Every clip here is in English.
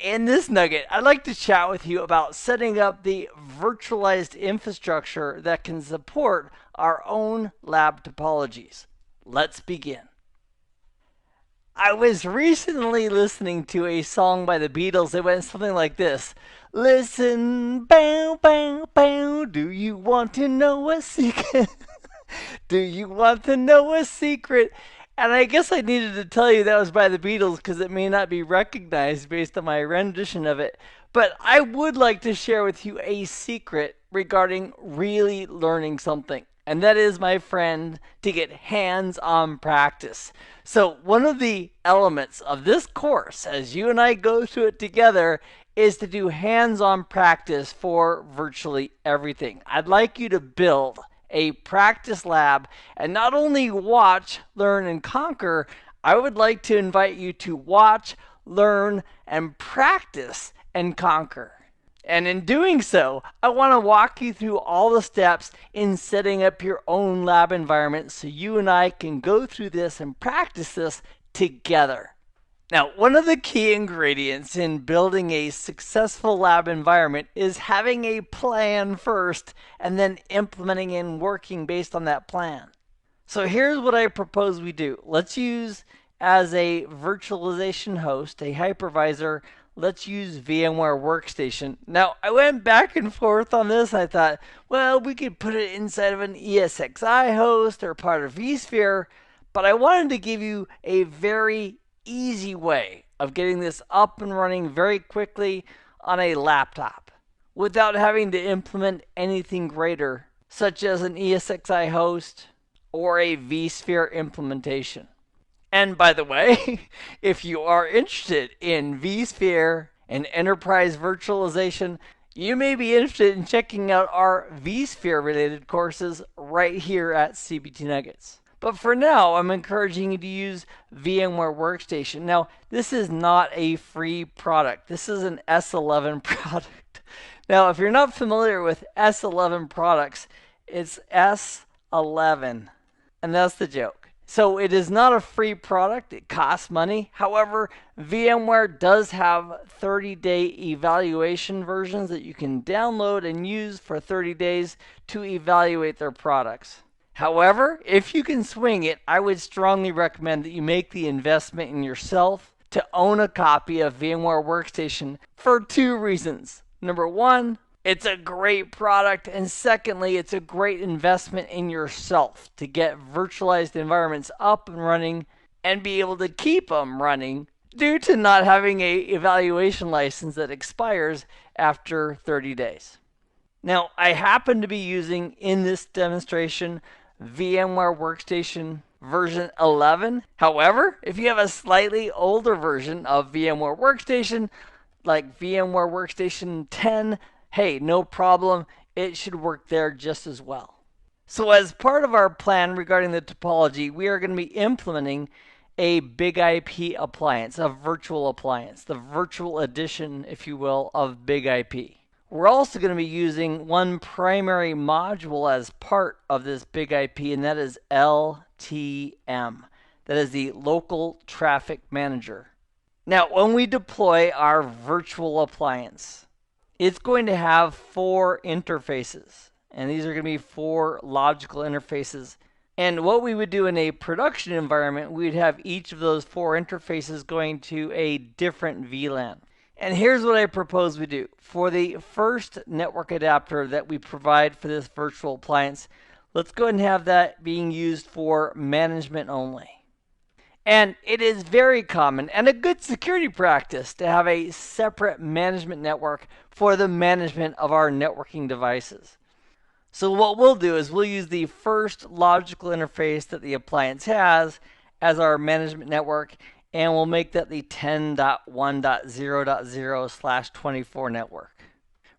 In this nugget, I'd like to chat with you about setting up the virtualized infrastructure that can support our own lab topologies. Let's begin. I was recently listening to a song by the Beatles. It went something like this. Listen, bow, bow, bow. Do you want to know a secret? Do you want to know a secret? And I guess I needed to tell you that was by the Beatles because it may not be recognized based on my rendition of it. But I would like to share with you a secret regarding really learning something. And that is, my friend, to get hands on practice. So, one of the elements of this course, as you and I go through it together, is to do hands on practice for virtually everything. I'd like you to build a practice lab and not only watch, learn, and conquer. I would like to invite you to watch, learn, and practice and conquer. And in doing so, I want to walk you through all the steps in setting up your own lab environment so you and I can go through this and practice this together. Now, one of the key ingredients in building a successful lab environment is having a plan first and then implementing and working based on that plan. So here's what I propose we do. Let's use, as a virtualization host, a hypervisor, let's use VMware Workstation. Now, I went back and forth on this. I thought, well, we could put it inside of an ESXi host or part of vSphere, but I wanted to give you a very easy way of getting this up and running very quickly on a laptop without having to implement anything greater, such as an ESXi host or a vSphere implementation. And by the way, if you are interested in vSphere and enterprise virtualization, you may be interested in checking out our vSphere related courses right here at CBT Nuggets. But for now, I'm encouraging you to use VMware Workstation. Now, this is not a free product. This is an S11 product. Now, if you're not familiar with S11 products, it's S11. And that's the joke. So it is not a free product. It costs money. However, VMware does have 30-day evaluation versions that you can download and use for 30 days to evaluate their products. However, if you can swing it, I would strongly recommend that you make the investment in yourself to own a copy of VMware Workstation for two reasons. Number one, it's a great product, and secondly, it's a great investment in yourself to get virtualized environments up and running and be able to keep them running due to not having a evaluation license that expires after 30 days. Now, I happen to be using in this demonstration VMware Workstation version 11. However, if you have a slightly older version of VMware Workstation, like VMware Workstation 10, hey, no problem. It should work there just as well. So as part of our plan regarding the topology, we are going to be implementing a big IP appliance, a virtual appliance, the virtual edition, if you will, of big IP. We're also going to be using one primary module as part of this big IP, and that is LTM. That is the Local Traffic Manager. Now, when we deploy our virtual appliance, it's going to have 4 interfaces, and these are going to be 4 logical interfaces. And what we would do in a production environment, we'd have each of those 4 interfaces going to a different VLAN. And here's what I propose we do. For the first network adapter that we provide for this virtual appliance, let's go ahead and have that being used for management only. And it is very common and a good security practice to have a separate management network for the management of our networking devices. So what we'll do is we'll use the first logical interface that the appliance has as our management network, and we'll make that the 10.1.0.0/24 network.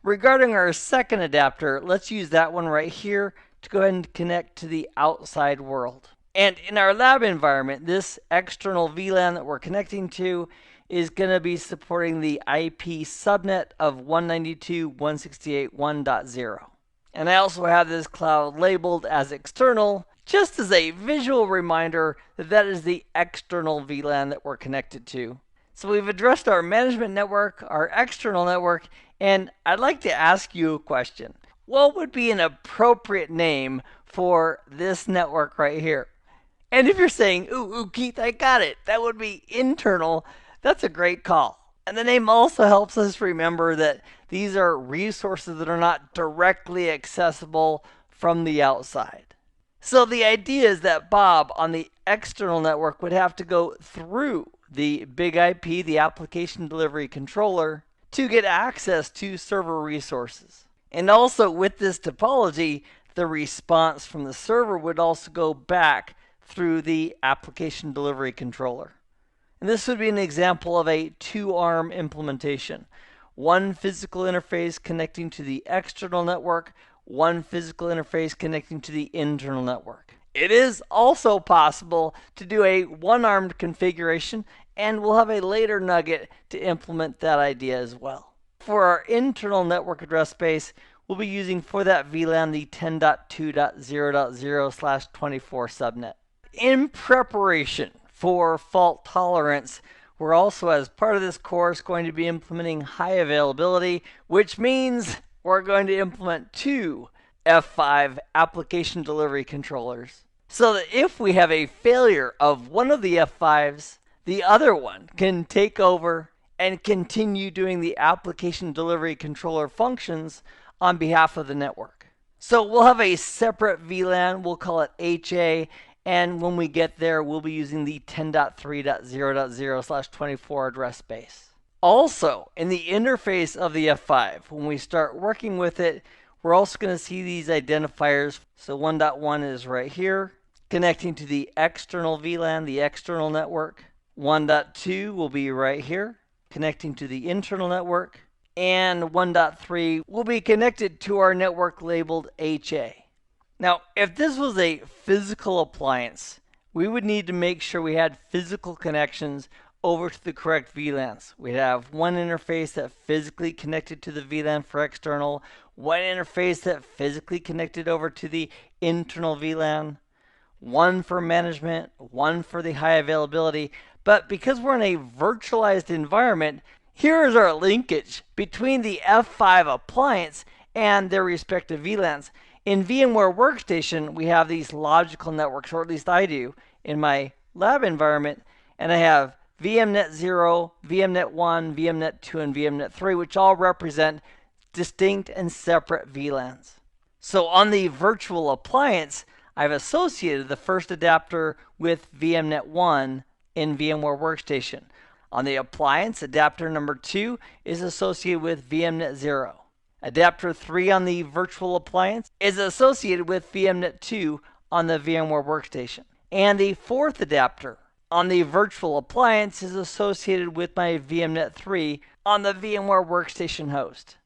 Regarding our second adapter, let's use that one right here to go ahead and connect to the outside world. And in our lab environment, this external VLAN that we're connecting to is going to be supporting the IP subnet of 192.168.1.0. And I also have this cloud labeled as external, just as a visual reminder that that is the external VLAN that we're connected to. So we've addressed our management network, our external network, and I'd like to ask you a question. What would be an appropriate name for this network right here? And if you're saying, ooh, Keith, I got it, that would be internal, that's a great call. And the name also helps us remember that these are resources that are not directly accessible from the outside. So the idea is that Bob on the external network would have to go through the big IP, the application delivery controller, to get access to server resources. And also with this topology, the response from the server would also go back through the application delivery controller. And this would be an example of a two-arm implementation. One physical interface connecting to the external network, one physical interface connecting to the internal network. It is also possible to do a one-armed configuration, and we'll have a later nugget to implement that idea as well. For our internal network address space, we'll be using for that VLAN the 10.2.0.0/24 subnet. In preparation for fault tolerance, we're also, as part of this course, going to be implementing high availability, which means we're going to implement two F5 application delivery controllers. So that if we have a failure of one of the F5s, the other one can take over and continue doing the application delivery controller functions on behalf of the network. So we'll have a separate VLAN, we'll call it HA, and when we get there, we'll be using the 10.3.0.0/24 address space. Also, in the interface of the F5, when we start working with it, we're also going to see these identifiers. So 1.1 is right here, connecting to the external VLAN, the external network. 1.2 will be right here, connecting to the internal network. And 1.3 will be connected to our network labeled HA. Now, if this was a physical appliance, we would need to make sure we had physical connections over to the correct VLANs. We'd have one interface that physically connected to the VLAN for external, one interface that physically connected over to the internal VLAN, one for management, one for the high availability. But because we're in a virtualized environment, here is our linkage between the F5 appliance and their respective VLANs. In VMware Workstation, we have these logical networks, or at least I do, in my lab environment, and I have VMnet 0, VMnet 1, VMnet 2, and VMnet 3, which all represent distinct and separate VLANs. So on the virtual appliance, I've associated the first adapter with VMnet 1 in VMware Workstation. On the appliance, adapter number 2 is associated with VMnet 0. Adapter 3 on the virtual appliance is associated with VMnet 2 on the VMware Workstation. And the fourth adapter on the virtual appliance is associated with my VMnet 3 on the VMware Workstation host.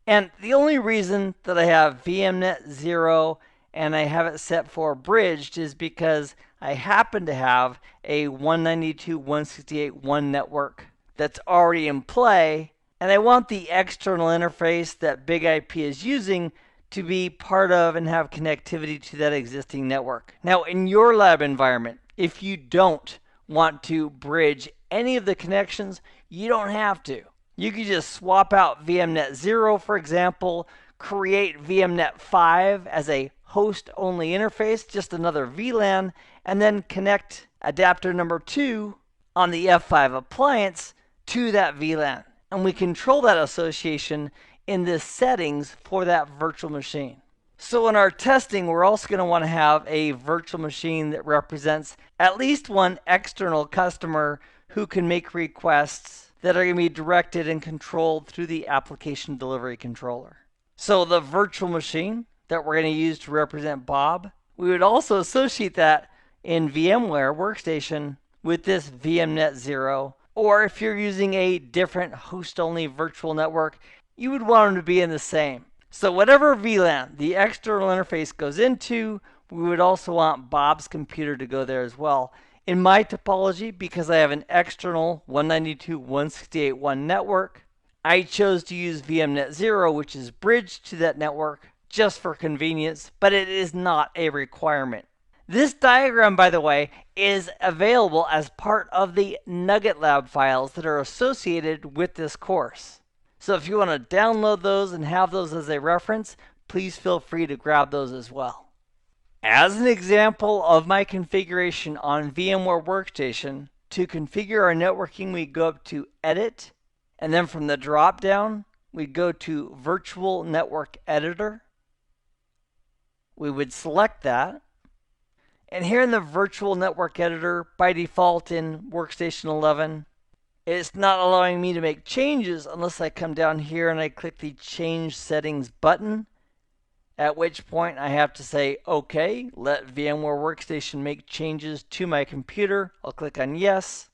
And the only reason that I have VMnet 0 and I have it set for bridged is because I happen to have a 192.168.1 network that's already in play, and I want the external interface that Big IP is using to be part of and have connectivity to that existing network. Now, in your lab environment, if you don't want to bridge any of the connections, you don't have to. You can just swap out VMnet 0, for example, create VMnet 5 as a host-only interface, just another VLAN, and then connect adapter number 2 on the F5 appliance to that VLAN. And we control that association in the settings for that virtual machine. So in our testing, we're also going to want to have a virtual machine that represents at least one external customer who can make requests that are going to be directed and controlled through the application delivery controller. So the virtual machine that we're going to use to represent Bob, we would also associate that in VMware Workstation with this VMnet 0. Or if you're using a different host-only virtual network, you would want them to be in the same. So whatever VLAN the external interface goes into, we would also want Bob's computer to go there as well. In my topology, because I have an external 192.168.1 network, I chose to use VMnet 0, which is bridged to that network just for convenience, but it is not a requirement. This diagram, by the way, is available as part of the Nugget Lab files that are associated with this course. So if you want to download those and have those as a reference, please feel free to grab those as well. As an example of my configuration on VMware Workstation, to configure our networking, we go up to Edit, and then from the drop-down, we go to Virtual Network Editor. We would select that. And here in the Virtual Network Editor, by default in Workstation 11, it's not allowing me to make changes unless I come down here and I click the Change Settings button, at which point I have to say, OK, let VMware Workstation make changes to my computer. I'll click on Yes.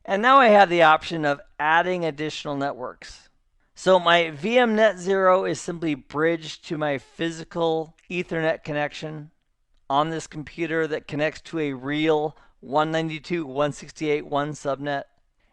And now I have the option of adding additional networks. So my VMnet 0 is simply bridged to my physical Ethernet connection on this computer that connects to a real 192.168.1 subnet.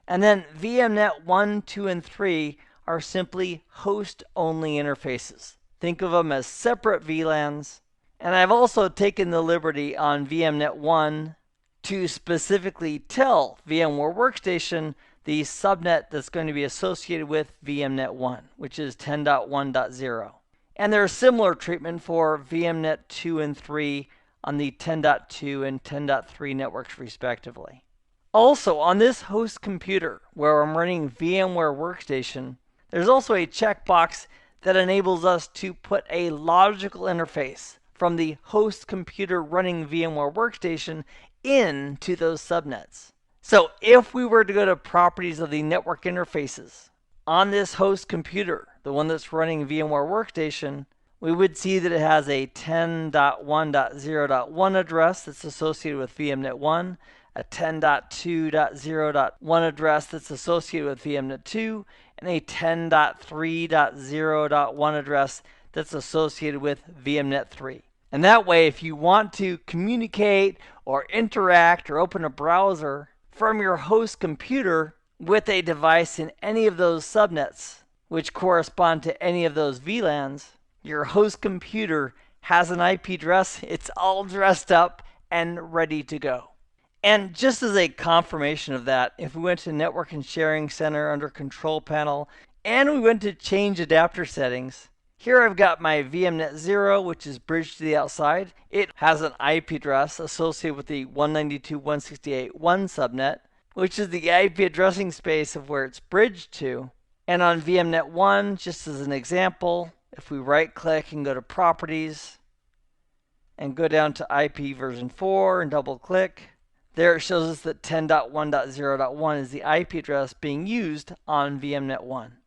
And then VMnet 1, 2, and 3 are simply host-only interfaces. Think of them as separate VLANs. And I've also taken the liberty on VMnet 1 to specifically tell VMware Workstation the subnet that's going to be associated with VMnet 1, which is 10.1.0. And there's similar treatment for VMnet 2 and 3 on the 10.2 and 10.3 networks respectively. Also, on this host computer where I'm running VMware Workstation, there's also a checkbox that enables us to put a logical interface from the host computer running VMware Workstation into those subnets. So if we were to go to properties of the network interfaces on this host computer, the one that's running VMware Workstation, we would see that it has a 10.1.0.1 address that's associated with VMnet 1, a 10.2.0.1 address that's associated with VMnet 2, and a 10.3.0.1 address that's associated with VMnet 3. And that way, if you want to communicate or interact or open a browser from your host computer with a device in any of those subnets, which correspond to any of those VLANs, your host computer has an IP address, it's all dressed up and ready to go. And just as a confirmation of that, if we went to Network and Sharing Center under Control Panel, and we went to Change Adapter Settings, here I've got my VMnet 0, which is bridged to the outside. It has an IP address associated with the 192.168.1 subnet, which is the IP addressing space of where it's bridged to. And on VMnet 1, just as an example, if we right-click and go to Properties, and go down to IP version 4 and double-click, there it shows us that 10.1.0.1 is the IP address being used on VMnet 1.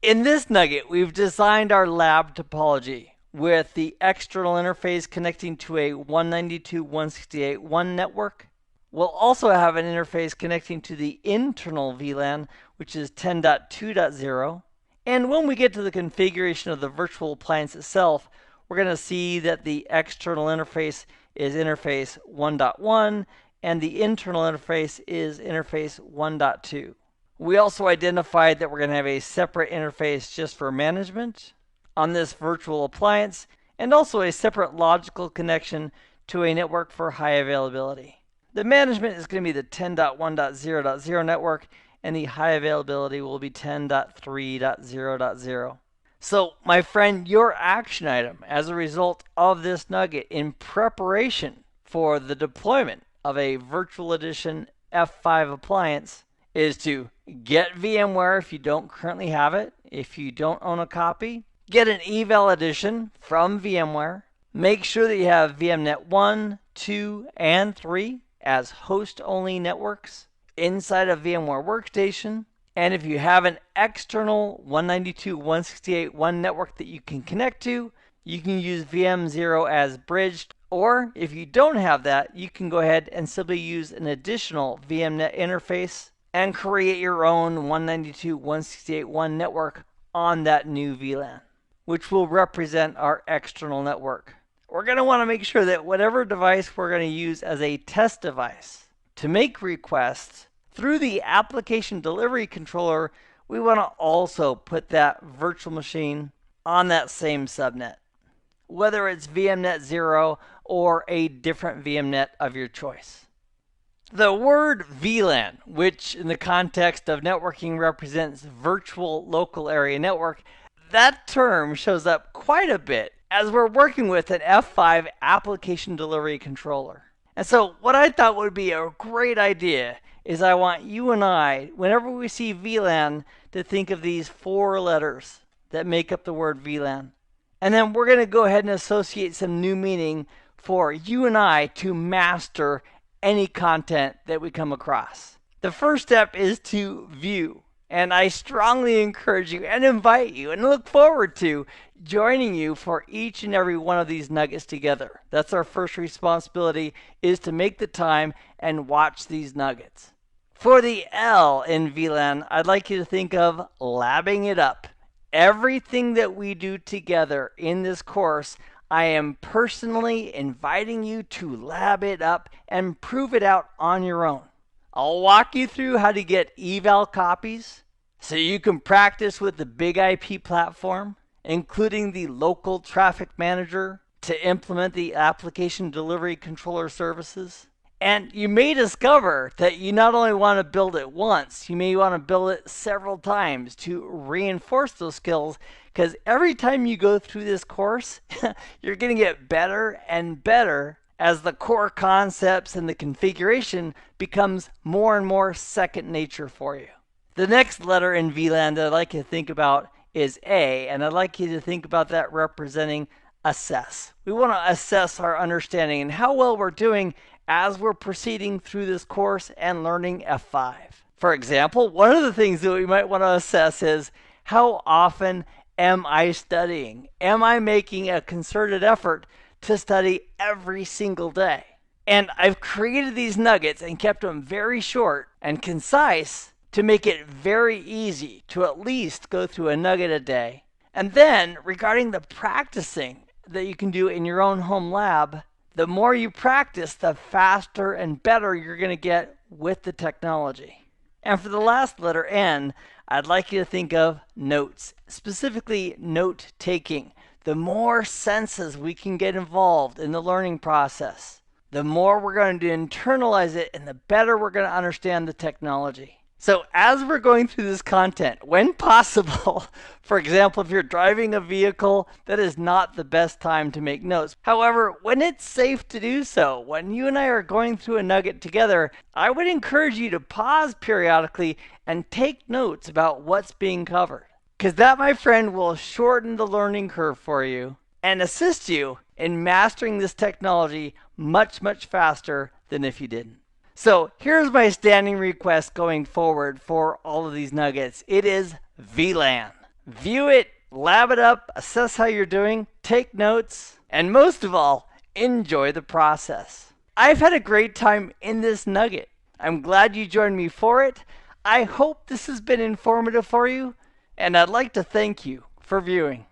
In this nugget, we've designed our lab topology with the external interface connecting to a 192.168.1 network. We'll also have an interface connecting to the internal VLAN, which is 10.2.0. And when we get to the configuration of the virtual appliance itself, we're going to see that the external interface is interface 1.1 and the internal interface is interface 1.2. We also identified that we're going to have a separate interface just for management on this virtual appliance and also a separate logical connection to a network for high availability. The management is going to be the 10.1.0.0 network and the high availability will be 10.3.0.0. So, my friend, your action item as a result of this nugget in preparation for the deployment of a virtual edition F5 appliance is to get VMware if you don't currently have it. If you don't own a copy, get an eval edition from VMware. Make sure that you have VMnet 1, 2, and 3 as host-only networks inside of VMware Workstation. And if you have an external 192.168.1 network that you can connect to, you can use VM0 as bridged. Or if you don't have that, you can go ahead and simply use an additional VMnet interface and create your own 192.168.1 network on that new VLAN, which will represent our external network. We're going to want to make sure that whatever device we're going to use as a test device to make requests through the application delivery controller, we want to also put that virtual machine on that same subnet. Whether it's VMnet 0 or a different VMnet of your choice. The word VLAN, which in the context of networking represents virtual local area network, that term shows up quite a bit as we're working with an F5 application delivery controller. And so what I thought would be a great idea is I want you and I, whenever we see VLAN, to think of these 4 letters that make up the word VLAN. And then we're going to go ahead and associate some new meaning for you and I to master any content that we come across. The first step is to view. And I strongly encourage you and invite you and look forward to joining you for each and every one of these nuggets together. That's our first responsibility, is to make the time and watch these nuggets. For the L in VLAN, I'd like you to think of labbing it up. Everything that we do together in this course, I am personally inviting you to lab it up and prove it out on your own. I'll walk you through how to get eval copies so you can practice with the big IP platform, including the local traffic manager to implement the application delivery controller services. And you may discover that you not only want to build it once, you may want to build it several times to reinforce those skills, because every time you go through this course, you're going to get better and better as the core concepts and the configuration becomes more and more second nature for you. The next letter in VLAN that I'd like you to think about is A, and I'd like you to think about that representing assess. We want to assess our understanding and how well we're doing as we're proceeding through this course and learning F5. For example, one of the things that we might want to assess is how often am I studying? Am I making a concerted effort to study every single day? And I've created these nuggets and kept them very short and concise to make it very easy to at least go through a nugget a day. And then regarding the practicing that you can do in your own home lab, the more you practice, the faster and better you're going to get with the technology. And for the last letter N, I'd like you to think of notes, specifically note taking. The more senses we can get involved in the learning process, the more we're going to internalize it and the better we're going to understand the technology. So as we're going through this content, when possible, for example, if you're driving a vehicle, that is not the best time to make notes. However, when it's safe to do so, when you and I are going through a nugget together, I would encourage you to pause periodically and take notes about what's being covered. Because that, my friend, will shorten the learning curve for you and assist you in mastering this technology much, much faster than if you didn't. So here's my standing request going forward for all of these nuggets. It is VLAN. View it, lab it up, assess how you're doing, take notes, and most of all, enjoy the process. I've had a great time in this nugget. I'm glad you joined me for it. I hope this has been informative for you, and I'd like to thank you for viewing.